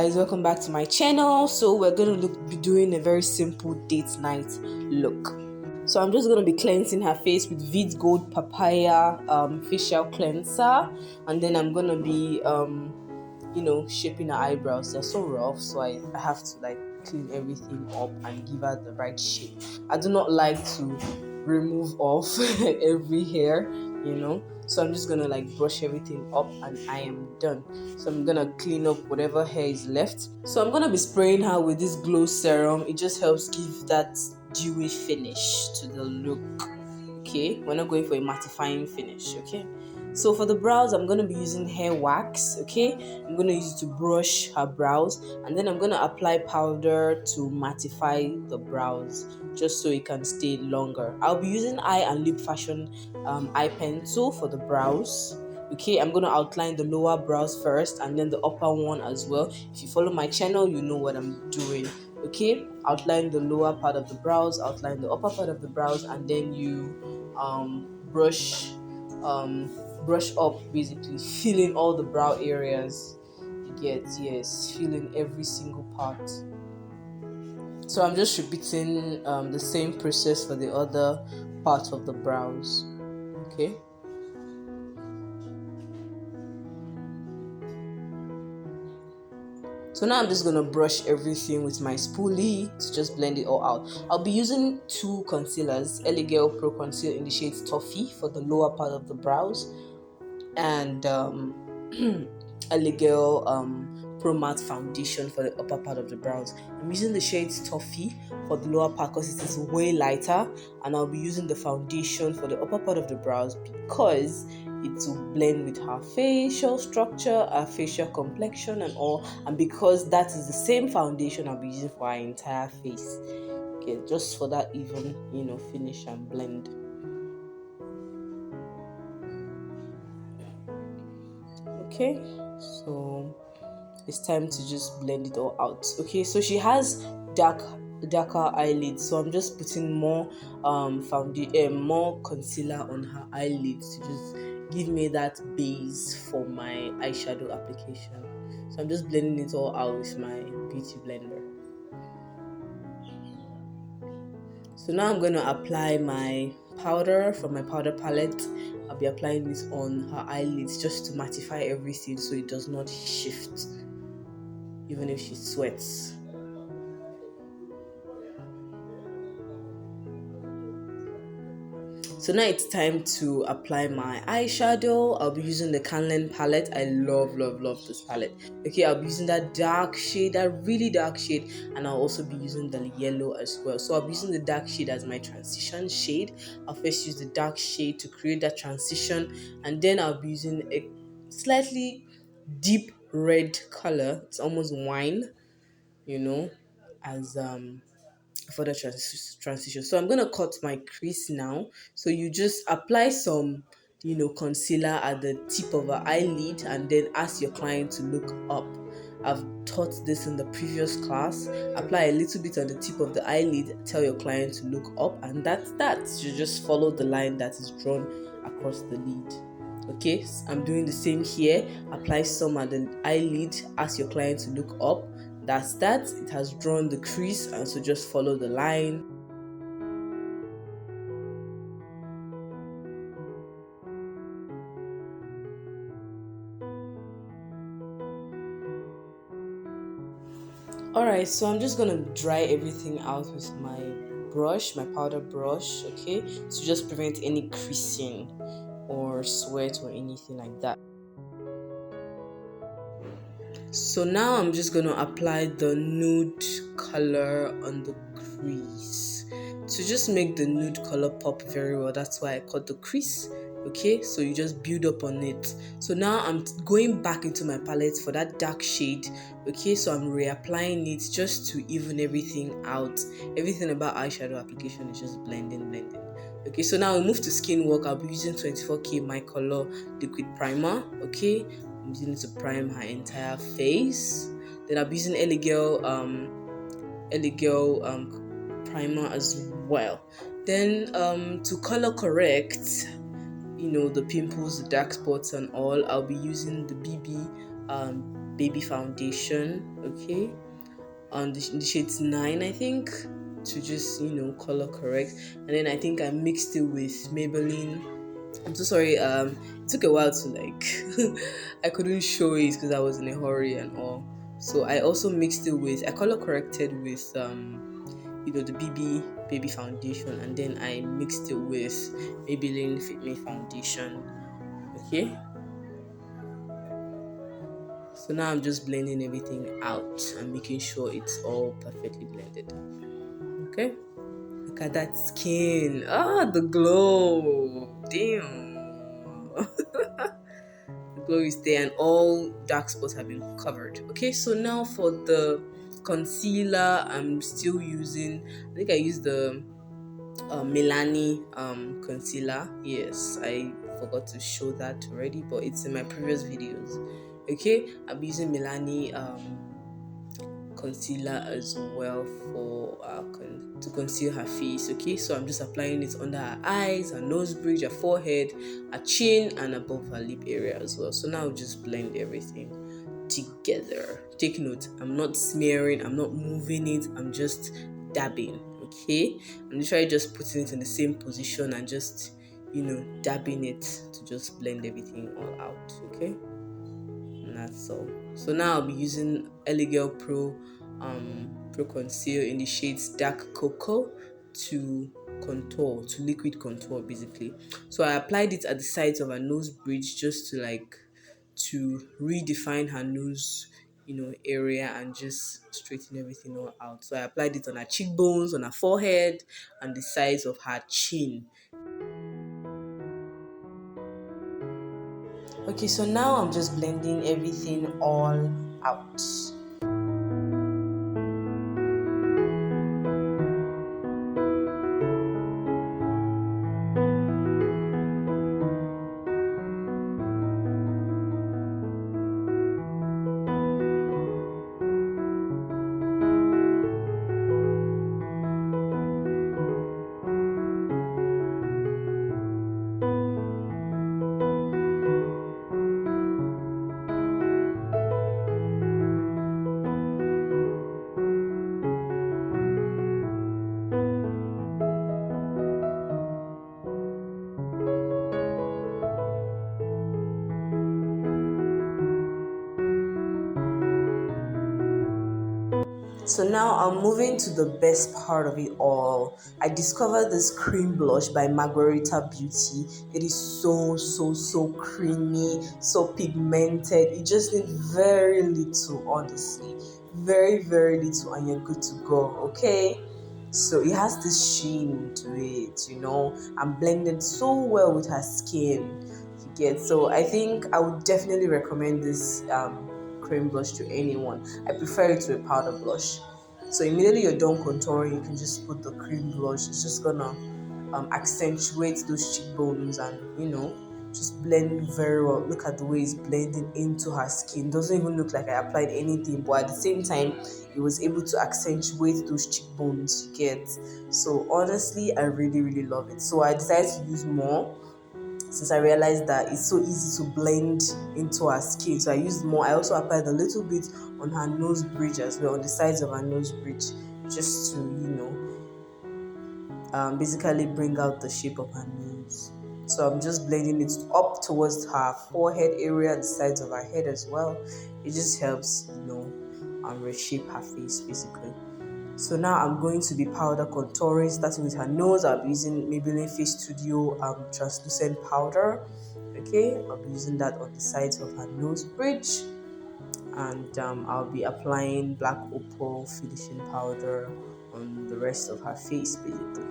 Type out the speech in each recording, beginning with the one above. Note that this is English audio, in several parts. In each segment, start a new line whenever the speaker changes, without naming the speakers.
guys, welcome back to my channel. So we're gonna be doing a very simple date night look. So I'm just gonna be cleansing her face with Veet Gold Papaya facial cleanser, and then I'm gonna be shaping her eyebrows. They're so rough, so I have to like clean everything up and give her the right shape. I do not like to remove off every hair, so I'm just gonna like brush everything up and I am done. So I'm gonna clean up whatever hair is left. So I'm gonna be spraying her with this glow serum. It just helps give that dewy finish to the look. Okay, we're not going for a mattifying finish. Okay, so for the brows, I'm going to be using hair wax. Okay, I'm going to use it to brush her brows, and then I'm going to apply powder to mattify the brows just so it can stay longer. I'll be using eye and lip fashion eye pencil for the brows. Okay, I'm going to outline the lower brows first and then the upper one as well. If you follow my channel, you know what I'm doing. Okay, outline the lower part of the brows, outline the upper part of the brows, and then you brush up, basically filling all the brow areas. You get, yes, filling every single part. So I'm just repeating the same process for the other part of the brows. Okay. So now I'm just going to brush everything with my spoolie to just blend it all out. I'll be using two concealers, Girl Pro Conceal in the shade Toffee for the lower part of the brows, and Girl Pro Matte Foundation for the upper part of the brows. I'm using the shade Toffee for the lower part because it is way lighter, and I'll be using the foundation for the upper part of the brows because it will blend with her facial structure, her facial complexion and all, and because that is the same foundation I'll be using for her entire face. Okay, just for that even, finish and blend. Okay, so it's time to just blend it all out. Okay, so she has darker eyelids, so I'm just putting more more concealer on her eyelids to just give me that base for my eyeshadow application. So I'm just blending it all out with my beauty blender. So now I'm going to apply my powder from my powder palette. I'll be applying this on her eyelids just to mattify everything so it does not shift even if she sweats. So now it's time to apply my eyeshadow. I'll be using the Canlen palette. I love this palette. Okay, I'll be using that dark shade, that really dark shade, and I'll also be using the yellow as well. So I'll be using the dark shade as my transition shade. I'll first use the dark shade to create that transition, and then I'll be using a slightly deep red color. It's almost wine, as for the transition. So I'm going to cut my crease now. So you just apply some concealer at the tip of her eyelid and then ask your client to look up. I've taught this in the previous class. Apply a little bit on the tip of the eyelid, tell your client to look up, and that's that. You just follow the line that is drawn across the lid. Okay, I'm doing the same here. Apply some at the eyelid, ask your client to look up. That's that. It has drawn the crease, and so just follow the line. Alright, so I'm just gonna dry everything out with my brush, my powder brush, okay, to just prevent any creasing or sweat or anything like that. So now I'm just going to apply the nude color on the crease to just make the nude color pop very well. That's why I cut the crease. Okay, so you just build up on it. So now I'm going back into my palette for that dark shade. Okay, so I'm reapplying it just to even everything out. Everything about eyeshadow application is just blending. Okay, so now we move to skin work. I'll be using 24K micolor liquid primer. Okay, I'm using it to prime her entire face. Then I'll be using Girl primer as well. Then to color correct, the pimples, the dark spots and all, I'll be using the BB baby foundation, okay, on the shades 9, I think, to just color correct. And then I think I mixed it with Maybelline. I'm so sorry. It took a while to I couldn't show it because I was in a hurry and all. So I also mixed it with, I color corrected with the BB baby foundation, and then I mixed it with Maybelline Fit Me foundation. Okay. So now I'm just blending everything out and making sure it's all perfectly blended. Okay. Look at that skin. Ah, the glow. Damn. The glow is there and all dark spots have been covered. Okay, so now for the concealer, I'm still using, I think I used the Milani concealer. Yes, I forgot to show that already, but it's in my previous videos. Okay, I'm using Milani concealer as well for to conceal her face. Okay, so I'm just applying it under her eyes, her nose bridge, her forehead, her chin, and above her lip area as well. So now I'll just blend everything together. Take note, I'm not smearing, I'm not moving it, I'm just dabbing. Okay, I'm literally just putting it in the same position and just dabbing it to just blend everything all out. Okay, and that's all. So now I'll be using Elegel Pro Conceal in the shades Dark Cocoa to contour, to liquid contour basically. So I applied it at the sides of her nose bridge just to redefine her nose area and just straighten everything all out. So I applied it on her cheekbones, on her forehead, and the sides of her chin. Okay, so now I'm just blending everything all out. So now I'm moving to the best part of it all. I discovered this cream blush by Margarita Beauty. It is so creamy, so pigmented. You just need very little, honestly. Very little and you're good to go, okay? So it has this sheen to it, and blended so well with her skin. You get, so I think I would definitely recommend this cream blush to anyone. I prefer it to a powder blush. So immediately you're done contouring, you can just put the cream blush. It's just gonna accentuate those cheekbones and just blend very well. Look at the way it's blending into her skin. Doesn't even look like I applied anything, but at the same time it was able to accentuate those cheekbones you get. So honestly, I really love it. So I decided to use more since I realized that it's so easy to blend into her skin. So I used more. I also applied a little bit on her nose bridge as well, on the sides of her nose bridge, just to basically bring out the shape of her nose. So I'm just blending it up towards her forehead area, the sides of her head as well. It just helps reshape her face basically. So now I'm going to be powder contouring, starting with her nose. I'll be using Maybelline Face Studio translucent powder. Okay, I'll be using that on the sides of her nose bridge, and I'll be applying black opal finishing powder on the rest of her face basically.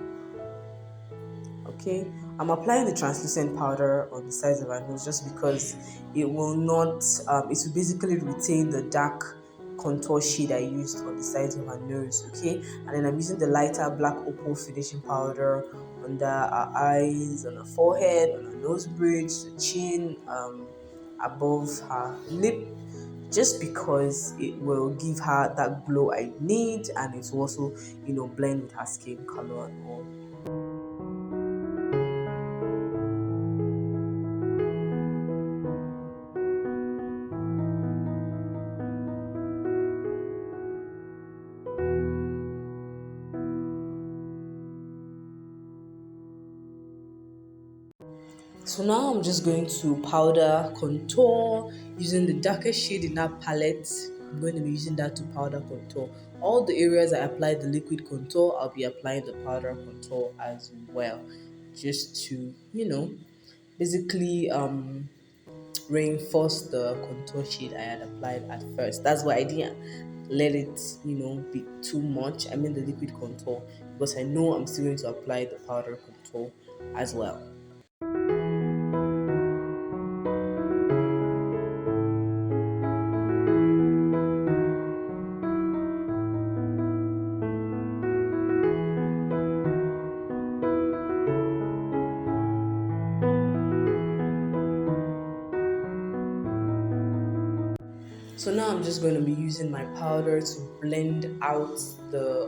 Okay, I'm applying the translucent powder on the sides of her nose just because it will not it will basically retain the dark contour shade I used on the sides of her nose. Okay, and then I'm using the lighter black opal finishing powder under her eyes, on her forehead, on her nose bridge, the chin, above her lip, just because it will give her that glow I need, and it will also blend with her skin color and all. So now I'm just going to powder contour using the darkest shade in that palette. I'm going to be using that to powder contour. All the areas I applied the liquid contour, I'll be applying the powder contour as well. Just to, basically reinforce the contour shade I had applied at first. That's why I didn't let it, be too much. I mean the liquid contour, because I know I'm still going to apply the powder contour as well. So now I'm just going to be using my powder to blend out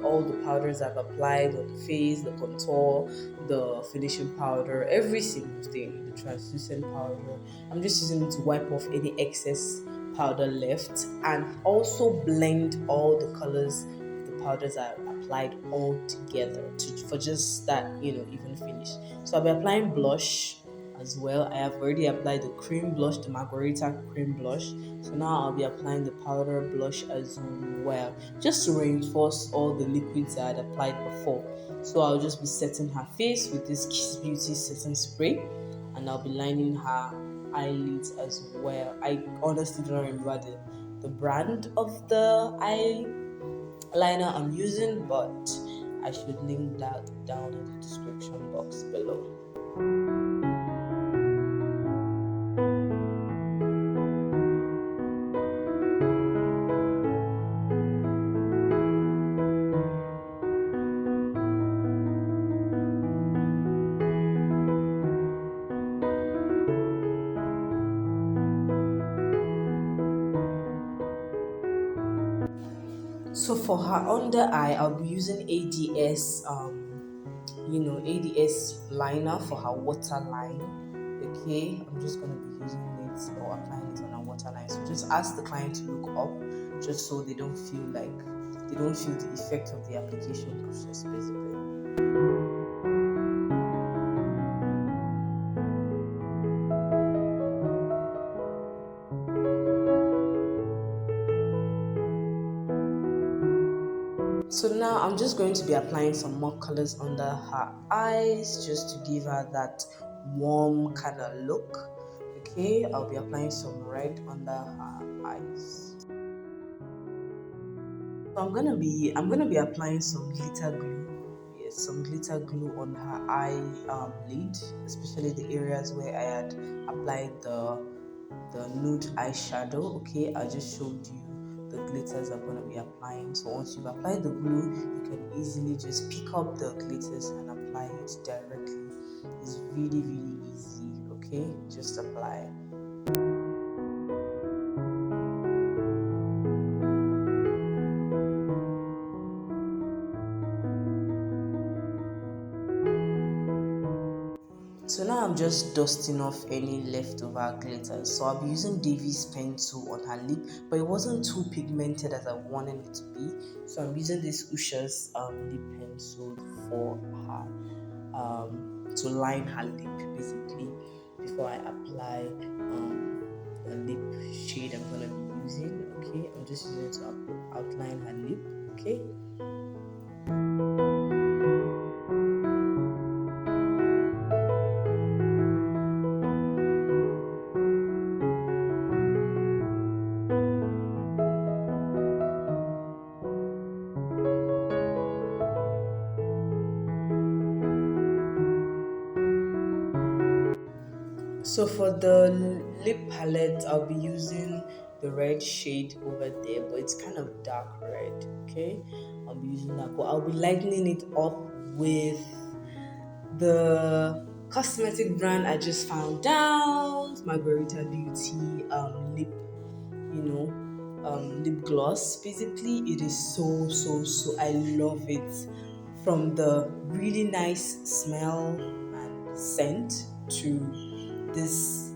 all the powders I've applied on the face, the contour, the finishing powder, every single thing, the translucent powder. I'm just using it to wipe off any excess powder left and also blend all the colors of the powders I applied all together for just that, even finish. So I'll be applying blush as well. I have already applied the cream blush, the Margarita cream blush. So now I'll be applying the powder blush as well, just to reinforce all the liquids I had applied before. So I'll just be setting her face with this Kiss Beauty setting spray, and I'll be lining her eyelids as well. I honestly don't remember the brand of the eyeliner I'm using, but I should link that down in the description box below. So for her under eye, I'll be using ADS liner for her waterline. Okay, I'm just gonna be using it or applying it on her waterline. So just ask the client to look up, just so they don't feel the effect of the application process, basically. So now I'm just going to be applying some more colors under her eyes, just to give her that warm kind of look. Okay, I'll be applying some red under her eyes. So I'm gonna be applying some glitter glue. Yes, some glitter glue on her eye lid, especially the areas where I had applied the nude eyeshadow. Okay, I just showed you the glitters I'm going to be applying. So once you've applied the glue, you can easily just pick up the glitters and apply it directly. It's really, really easy. Okay, just apply. So now I'm just dusting off any leftover glitters. So I'll be using Davy's pencil on her lip, but it wasn't too pigmented as I wanted it to be. So I'm using this Ushas lip pencil for her, to line her lip basically before I apply the lip shade I'm gonna be using. Okay, I'm just using it to outline her lip. Okay. So for the lip palette, I'll be using the red shade over there, but it's kind of dark red. Okay, I'll be using that, but I'll be lightening it up with the cosmetic brand I just found out, Margarita Beauty lip, lip gloss. Basically, it is so I love it. From the really nice smell and scent to this,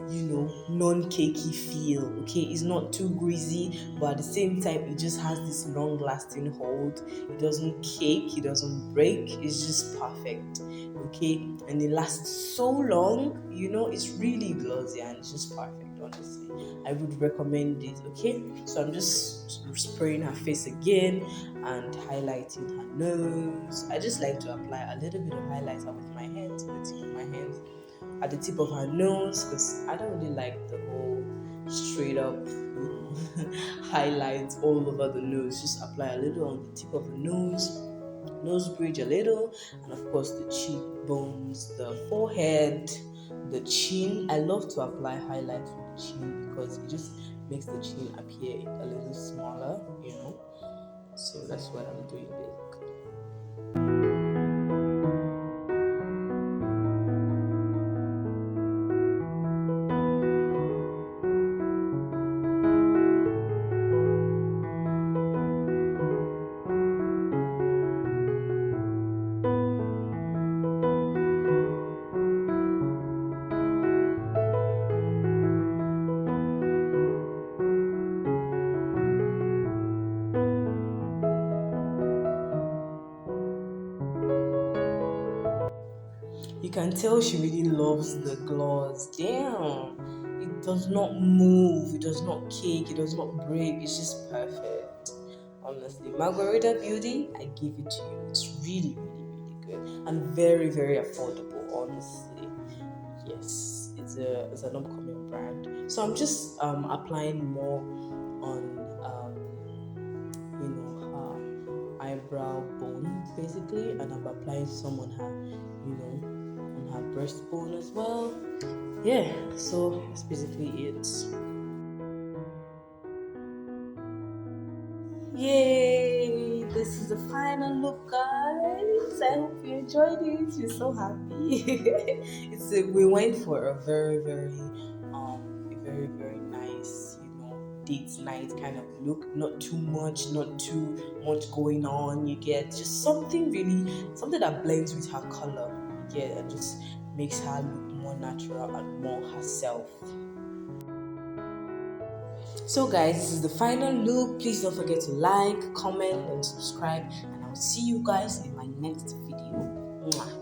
non-cakey feel. Okay, it's not too greasy, but at the same time it just has this long-lasting hold. It doesn't cake, it doesn't break, it's just perfect. Okay, and it lasts so long. It's really glossy and it's just perfect. Honestly, I would recommend it. Okay, so I'm just spraying her face again and highlighting her nose. I just like to apply a little bit of highlighter with my hands, with the tip of my hands, at the tip of her nose, because I don't really like the whole straight up highlights all over the nose. Just apply a little on the tip of the nose bridge a little, and of course the cheekbones, the forehead, the chin. I love to apply highlights with the chin because it just makes the chin appear a little smaller, So that's what I'm doing basically. You can tell she really loves the gloss. Damn. It does not move, it does not cake, it does not break. It's just perfect. Honestly, Margarita Beauty, I give it to you. It's really, really, really good and very, very affordable. Honestly, yes, it's an upcoming brand. So I'm just applying more on her eyebrow bone basically, and I'm applying some on her, on her breastbone as well. Yeah, so that's basically it. Yay! This is the final look, guys. I hope you enjoyed it. We're so happy. We went for a very, very, very nice, date night kind of look. Not too much, not too much going on. You get just something that blends with her color. You get, and just makes her look more natural and more herself. So guys, this is the final look. Please don't forget to like, comment and subscribe, and I'll see you guys in my next video. Mwah.